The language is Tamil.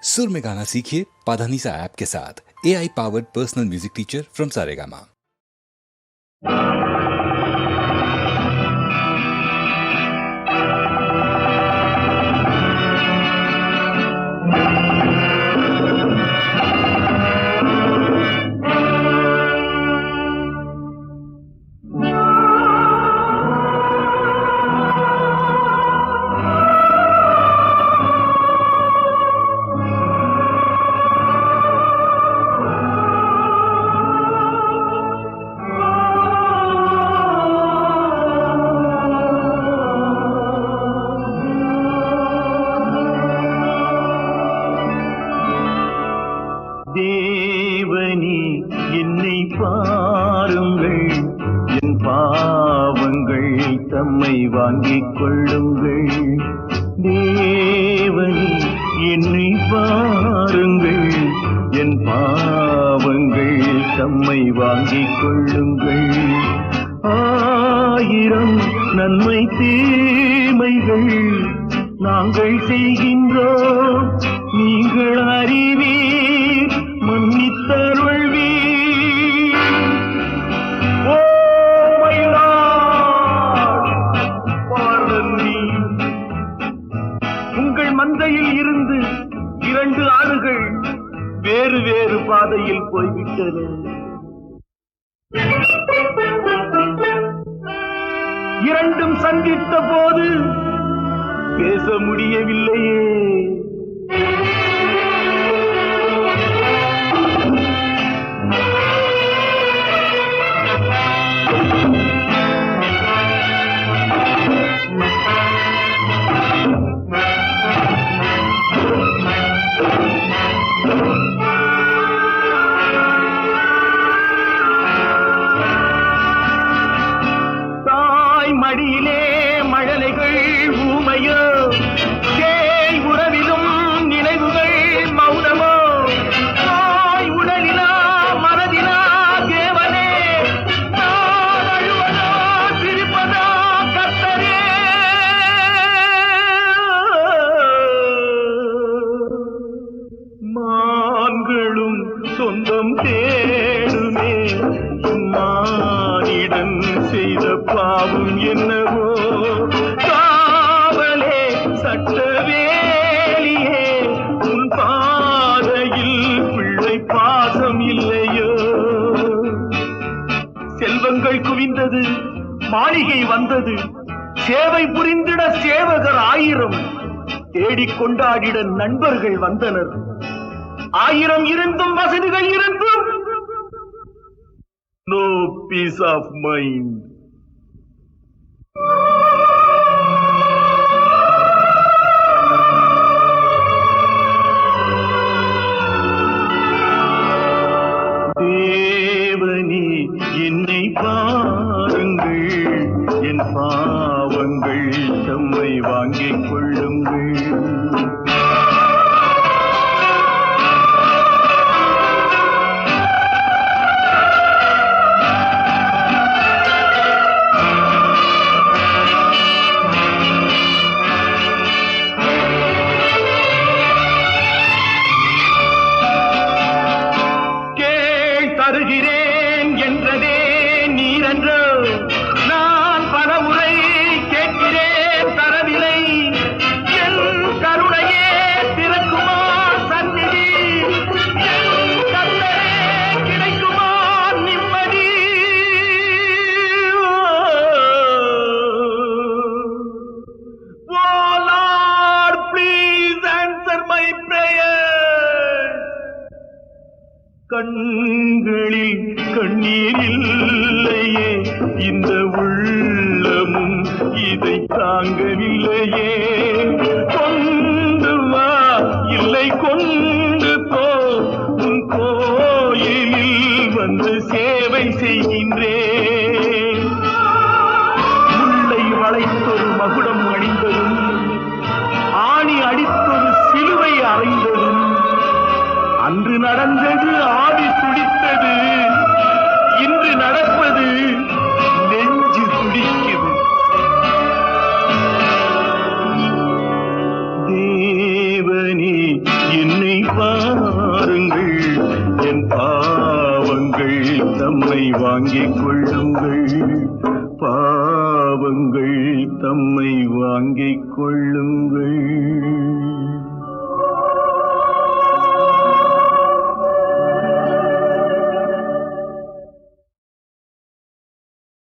सुर में गाना सीखिए पाधानीसा ऐप के साथ। AI powered personal music teacher from Saregama. தேவனே என்னை பாருங்கள், என் பாவங்கள் தம்மை வாங்கிக் கொள்ளுங்கள். தேவனே என்னை பாருங்கள், என் பாவங்கள் தம்மை வாங்கிக் கொள்ளுங்கள். ஆயிரம் நன்மை தீமைகள் நாங்கள் செய்கின்றோம், நீங்கள் அறிவீர், மன்னித்தருள்வீர். Oh my lord, pardon me. உங்கள் மந்தையில் இருந்து 2 ஆடுகள் வேறு வேறு பாதையில் போய்விட்டன. இரண்டும் சந்தித்த போது பேச முடியவில்லையே. தாய் மடியிலே மழலைகள் ஊமையோ, தேய் உறவிலும் நினைவுகள் மௌனமோ. தாய் உடலிலா மனதிலா தேவனே, நான் அழுவதா சிரிப்பதா கர்த்தரே. மான்களும் சொந்தம் தேடுமே, மானிடன் செய்த பாவம் என்னவோ. காவலே சட்டவேலியே, உன் பாதையில் பிள்ளை பாசம் இல்லையோ. செல்வங்கள் குவிந்தது, மாளிகை வந்தது, சேவை புரிந்திட சேவகர் 1000, தேடிக் கொண்டாடிட நண்பர்கள் வந்தனர். 1000 இருந்தும் வசதிகள் இருந்தும் no peace of mind. தேவனே என்னை பாருங்கள், என் பாவங்கள் தம்மை வாங்கிக் கொள்ளுங்கள். தருகிறேன் என்றதே நீரென்று நான் பலமுறை கேட்கிறேன், தரவில்லை. என் கருணையே திறக்குமா சந்நிதி, என் கர்த்தரே கிடைக்குமா நிம்மதி. Oh Lord, please answer my prayer. கண்களில் கண்ணீர் இல்லையே, இந்த உள்ளமும் இதை தாங்கவில்லையே. கொண்டு வா, இல்லை கொண்டு போ, உன் கோயிலில் வந்து சேவை செய்கின்றேன். முல்லை வளைத்தொரு மகுடம் அணிந்ததும், ஆணி அடித்தொரு சிலுவை அறைந்ததும், அன்று நடந்தது ஆடி துடித்தது, இன்று நடப்பது நெஞ்சு துடிக்குது. தேவனே என்னை பாருங்கள், என் பாவங்கள் தம்மை வாங்கிக் கொள்ளுங்கள், பாவங்கள் தம்மை வாங்கிக் கொள்ளுங்கள்.